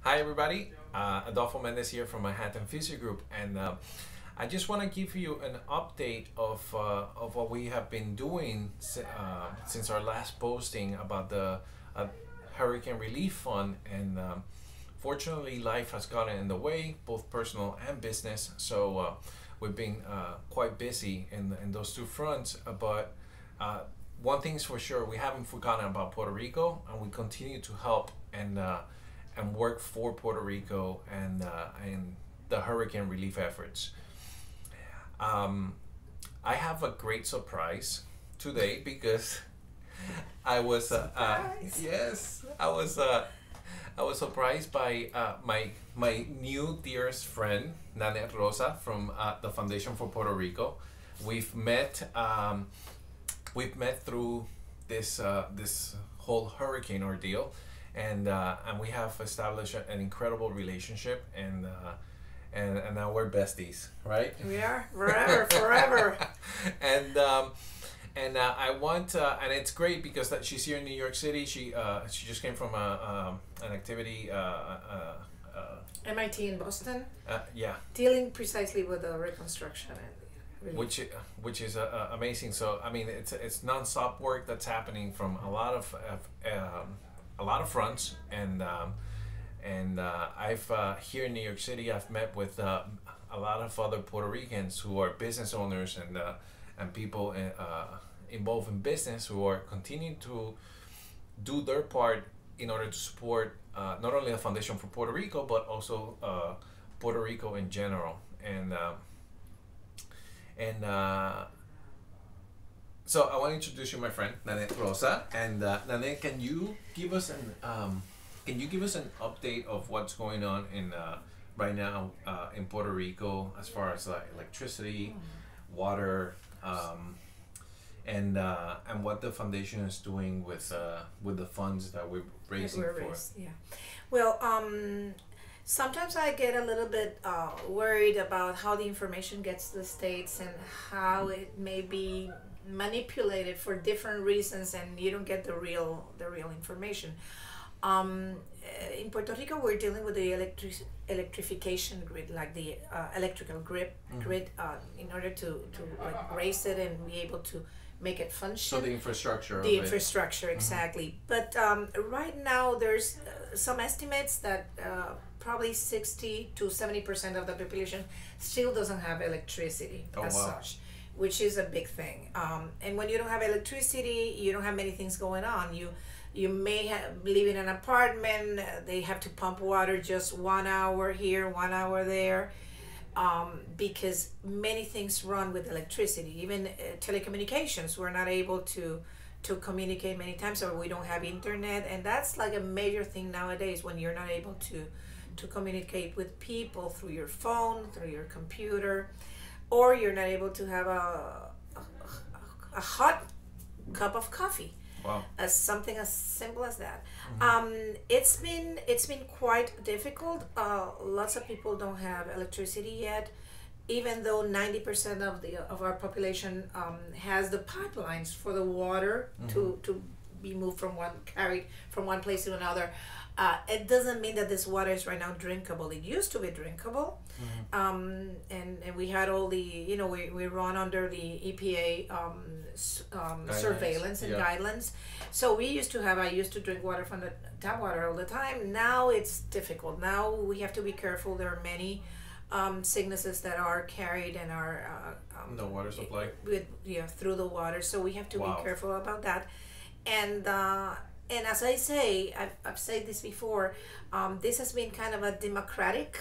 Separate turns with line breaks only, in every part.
Hi everybody, Adolfo Mendez here from Manhattan Physio Group, and I just want to give you an update of what we have been doing since our last posting about the uh, Hurricane Relief Fund. And fortunately, life has gotten in the way, both personal and business. So we've been quite busy in those two fronts. But one thing's for sure, we haven't forgotten about Puerto Rico, and we continue to help and work for Puerto Rico and the hurricane relief efforts. Um, I have a great surprise today because I was
Surprise.
yes, I was surprised by my new dearest friend Nanette Rosa from the Foundation for Puerto Rico. We've met we've met through this whole hurricane ordeal, and we have established an incredible relationship, and now we're besties, right?
We are forever, forever.
and I want and it's great because that she's here in New York City. She just came from an activity.
MIT in Boston,
Yeah,
dealing precisely with the reconstruction and relief.
which is amazing. So I mean, it's nonstop work that's happening from a lot of fronts, and I've here in New York City, I've met with a lot of other Puerto Ricans who are business owners and people involved in business who are continuing to do their part in order to support not only the Foundation for Puerto Rico but also Puerto Rico in general. And so I want to introduce you my friend Nanette Rosa. And Nanette, can you give us an update of what's going on in right now in Puerto Rico as far as like electricity, water, and what the foundation is doing with the funds that we're raising
We're
for?
raised, yeah. Well, sometimes I get a little bit worried about how the information gets to the States and how it may be manipulated for different reasons, and you don't get the real information. In Puerto Rico, we're dealing with the electrification grid, like the electrical grid, in order to like raise it and be able to make it function.
So the infrastructure
The
of it.
infrastructure, exactly. But right now, there's some estimates that probably 60 to 70% of the population still doesn't have electricity
Oh,
as
wow.
such, which is a big thing. And when you don't have electricity, you don't have many things going on. You may live in an apartment. They have to pump water just 1 hour here, 1 hour there, because many things run with electricity. Even telecommunications, we're not able to communicate many times, or we don't have internet, and that's like a major thing nowadays when you're not able to communicate with people through your phone, through your computer, or you're not able to have a hot cup of coffee,
Wow.
as something as simple as that. It's been quite difficult. Lots of people don't have electricity yet, even though 90% of our population has the pipelines for the water to be moved carried from one place to another. It doesn't mean that this water is right now drinkable. It used to be drinkable, and we had all the, we run under the EPA surveillance and
Yeah.
guidelines. So I used to drink water from the tap water all the time. Now it's difficult. Now we have to be careful. There are many sicknesses that are carried and are
The water supply.
through the water. So we have to
Wow.
be careful about that. And as I say, I've said this before. This has been kind of a democratic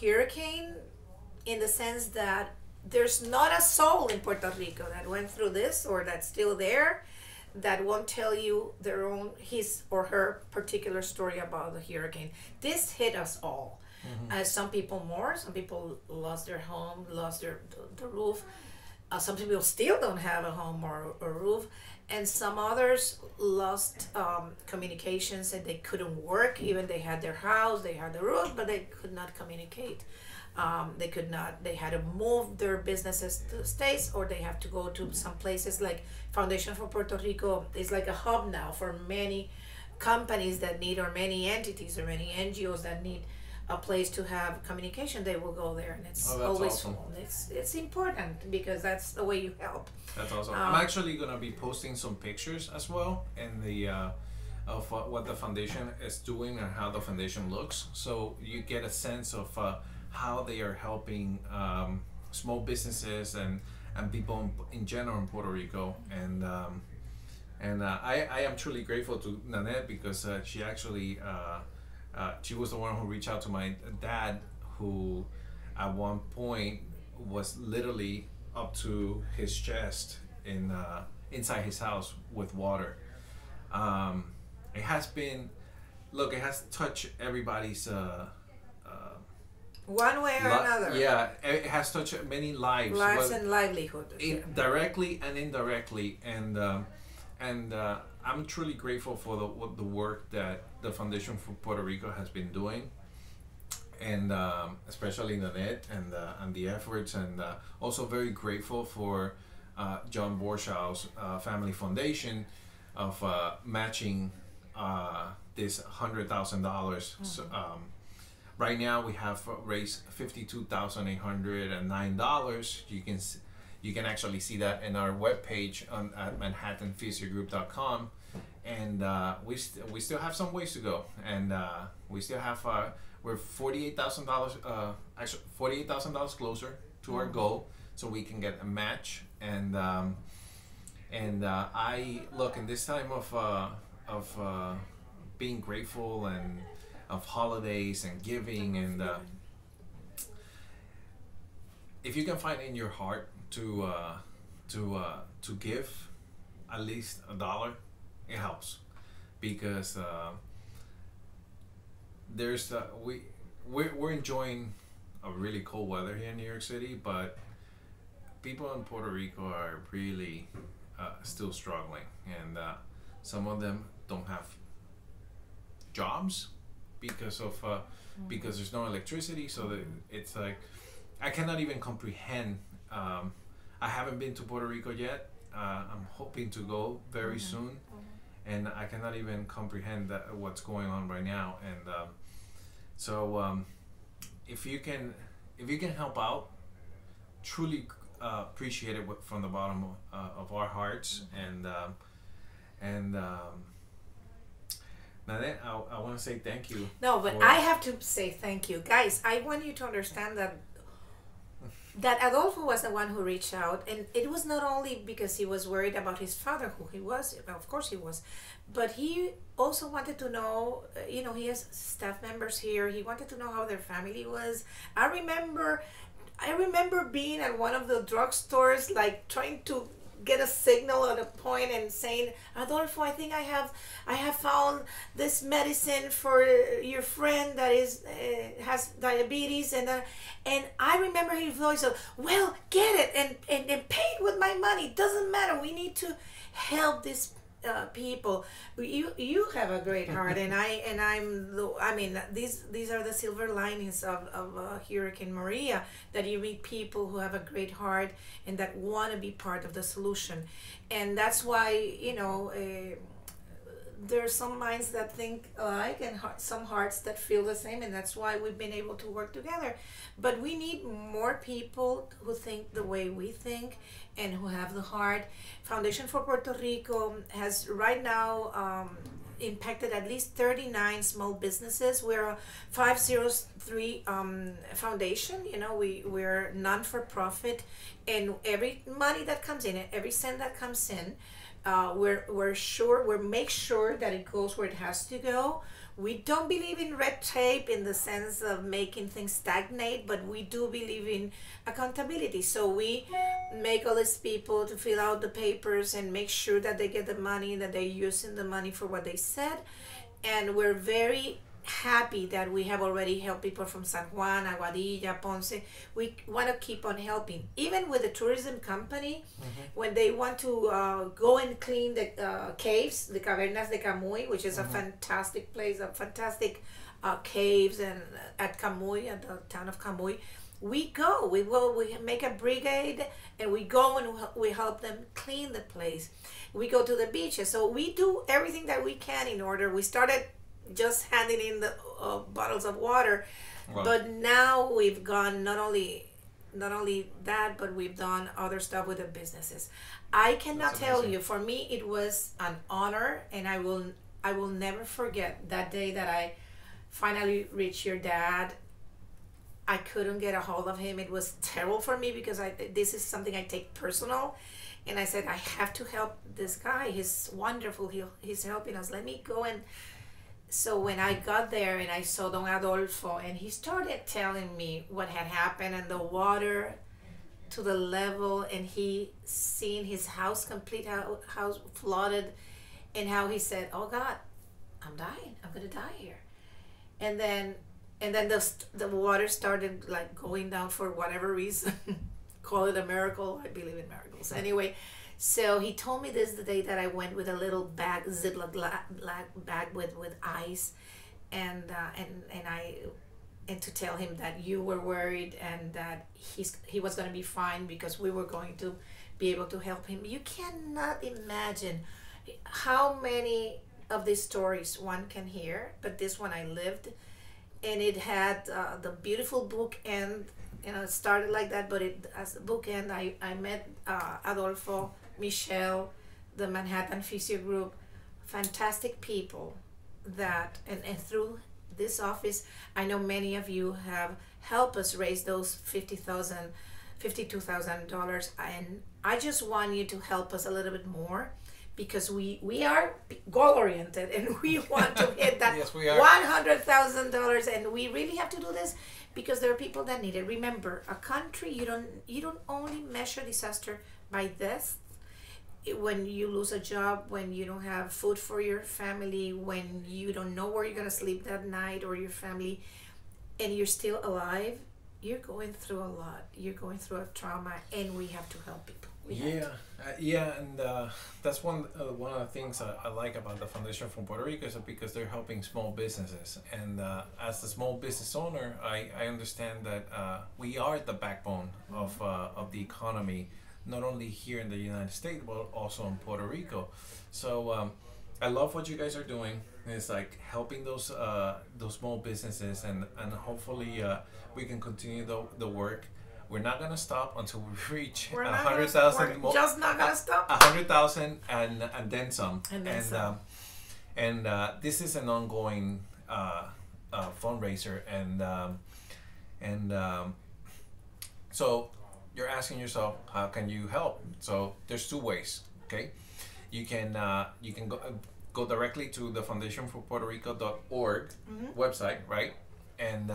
hurricane, in the sense that there's not a soul in Puerto Rico that went through this or that's still there that won't tell you his or her particular story about the hurricane. This hit us all. Some people more. Some people lost their home, lost the roof. Some people still don't have a home or a roof, and some others lost communications, and they couldn't work. Even they had their house, they had the roof, but they could not communicate. They could not. They had to move their businesses to the States, or they have to go to some places like Foundation for Puerto Rico is like a hub now for many companies that need, or many entities or many NGOs that need a place to have communication, they will go there, and it's
Oh, that's
always
awesome.
full. It's important because that's the way you help.
That's awesome. I'm actually gonna be posting some pictures as well in the of what the foundation is doing and how the foundation looks, so you get a sense of how they are helping small businesses and people in general in Puerto Rico. And I am truly grateful to Nanette because she actually she was the one who reached out to my dad, who at one point was literally up to his chest in inside his house with water. It has been, look, it has touched everybody's
One way or another.
yeah, it has touched many lives,
And livelihood.
directly and indirectly, and I'm truly grateful for the work that the Foundation for Puerto Rico has been doing, and especially Nanette and the efforts, and also very grateful for John Borshaw's Family Foundation of matching this $100,000. So, right now we have raised $52,809. You can actually see that in our webpage at ManhattanPhysioGroup.com, and we still have some ways to go, and we still have we're $48,000 actually $48,000 closer to our goal, so we can get a match. And I look, in this time of being grateful and of holidays and giving, and if you can find in your heart to give at least $1, it helps, because there's we're enjoying a really cold weather here in New York City, but people in Puerto Rico are really still struggling, and some of them don't have jobs because of because there's no electricity. So it's like, I cannot even comprehend. I haven't been to Puerto Rico yet. I'm hoping to go very soon, and I cannot even comprehend what's going on right now. And so if you can help out, truly appreciate it from the bottom of our hearts. And Nanette, I want to say thank you.
No, but I have to say thank you, guys. I want you to understand that Adolfo was the one who reached out, and it was not only because he was worried about his father, who he was, of course he was, but he also wanted to know, he has staff members here. He wanted to know how their family was. I remember being at one of the drugstores, like trying to get a signal at a point and saying, Adolfo, I think I have found this medicine for your friend that has diabetes, and I remember his voice of, well, get it and pay it with my money. Doesn't matter. We need to help these people. You have a great heart, and these are the silver linings of Hurricane Maria, that you meet people who have a great heart and that want to be part of the solution. And that's why there are some minds that think alike and some hearts that feel the same, and that's why we've been able to work together. But we need more people who think the way we think and who have the heart. Foundation for Puerto Rico has right now impacted at least 39 small businesses. We're a 503 foundation. We're non-for-profit, and every money that comes in, every cent that comes in, we make sure that it goes where it has to go. We don't believe in red tape in the sense of making things stagnate, but we do believe in accountability. So we make all these people to fill out the papers and make sure that they get the money, that they're using the money for what they said. And we're very happy that we have already helped people from San Juan, Aguadilla, Ponce. We want to keep on helping. Even with the tourism company, when they want to go and clean the caves, the Cavernas de Camuy, which is a fantastic place, a fantastic caves, and at Camuy, at the town of Camuy, we go. We make a brigade, and we go and we help them clean the place. We go to the beaches. So we do everything that we can in order. We started just handing in the bottles of water,
Wow.
but now we've gone not only that, but we've done other stuff with the businesses. I cannot
That's
tell
amazing.
you. For me, it was an honor, and I will never forget that day that I finally reached your dad. I couldn't get a hold of him. It was terrible for me because this is something I take personal, and I said I have to help this guy. He's wonderful. He's helping us. Let me go. And so when I got there and I saw Don Adolfo, and he started telling me what had happened, and the water to the level, and he seen his house complete house flooded, and how he said, "Oh God, I'm dying. I'm gonna die here." And then the water started like going down for whatever reason. Call it a miracle. I believe in miracles. Anyway, so he told me this the day that I went with a little bag, Ziploc bag with ice, and to tell him that you were worried and that he was going to be fine because we were going to be able to help him. You cannot imagine how many of these stories one can hear, but this one I lived, and it had the beautiful book end. It started like that, but as the book end, I met Adolfo, Michelle, the Manhattan Physio Group, fantastic people that, and through this office, I know many of you have helped us raise those $52,000, and I just want you to help us a little bit more, because we are goal oriented and we want to hit that
Yes, we are.
$100,000, and we really have to do this because there are people that need it. Remember, a country, you don't only measure disaster by this. When you lose a job, when you don't have food for your family, when you don't know where you're gonna sleep that night or your family, and you're still alive, you're going through a lot. You're going through a trauma, and we have to help people. We have to.
And that's one of the things I like about the Foundation from Puerto Rico is because they're helping small businesses. And as a small business owner, I understand that we are the backbone of the economy, not only here in the United States but also in Puerto Rico. So I love what you guys are doing. It's like helping those small businesses, and hopefully we can continue the work. We're not gonna stop until we reach
We're
100,000.
we're just not gonna stop.
100,000 and then some.
And then some.
This is an ongoing fundraiser, so you're asking yourself, how can you help? So there's two ways. Okay, you can go directly to the foundationforpuertorico.org website, right? And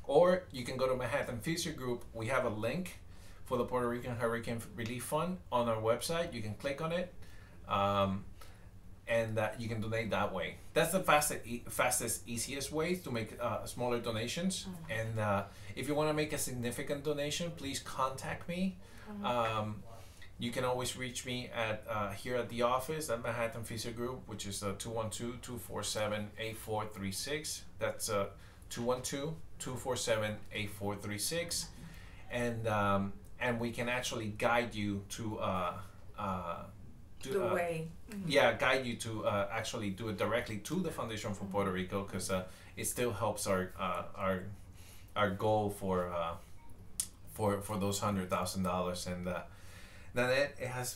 or you can go to Manhattan Physio Group. We have a link for the Puerto Rican Hurricane Relief Fund on our website. You can click on it, and you can donate that way. That's the fastest, easiest way to make smaller donations. And if you want to make a significant donation, please contact me. You can always reach me at here at the office at Manhattan Physio Group, which is 212-247-8436. That's 212-247-8436, and we can actually guide you to
The way.
guide you to actually do it directly to the Foundation for Puerto Rico, because it still helps our goal for those $100,000. And Nanette, it has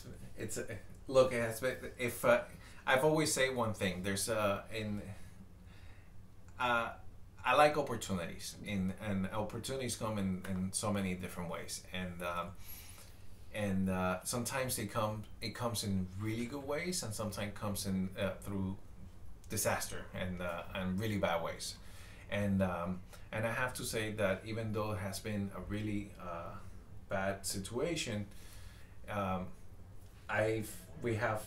been, if I've always say one thing, there's I like opportunities, and opportunities come in so many different ways, and sometimes it comes in really good ways, and sometimes comes in through disaster and really bad ways, and I have to say that even though it has been a really bad situation, we have,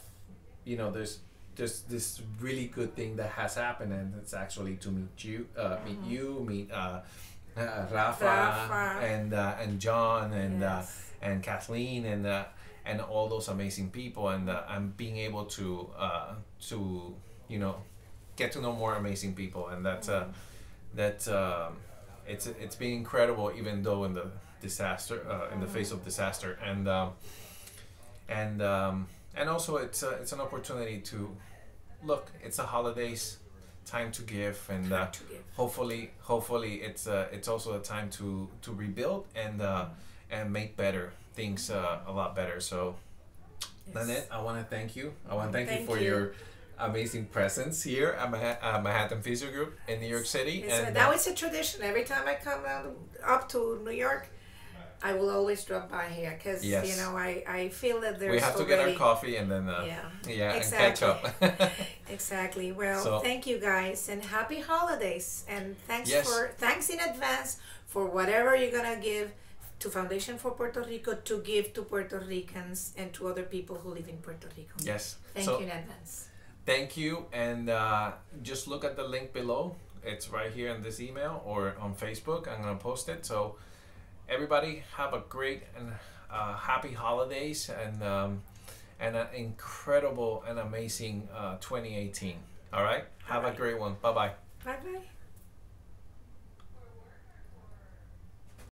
there's this really good thing that has happened, and it's actually to meet Rafa and John and Kathleen and all those amazing people, and I'm being able to get to know more amazing people, and that's it's been incredible, even though in the disaster, in the face of disaster, and also it's an opportunity to look. It's the holidays, time to give, and
To give.
hopefully it's also a time to rebuild and make better things a lot better. So,
Yes.
Nanette, I want to thank you. I want to thank you
Thank
for
you.
your amazing presence here at Manhattan Physio Group in New York City. And
Now it's a tradition. Every time I come up to New York, I will always drop by here because
Yes.
you know I feel that there's
we have to get our
already-
coffee and then
Yeah.
and catch up.
Exactly. Well,
So-
thank you guys and happy holidays and
Yes.
thanks in advance for whatever you're gonna give to Foundation for Puerto Rico to give to Puerto Ricans and to other people who live in Puerto Rico.
Yes.
Thank
So
you in advance.
thank you, and just look at the link below. It's right here in this email or on Facebook. I'm gonna post it. So everybody have a great and happy holidays and an incredible and amazing 2018. All right. Have a
right.
great one. Bye bye.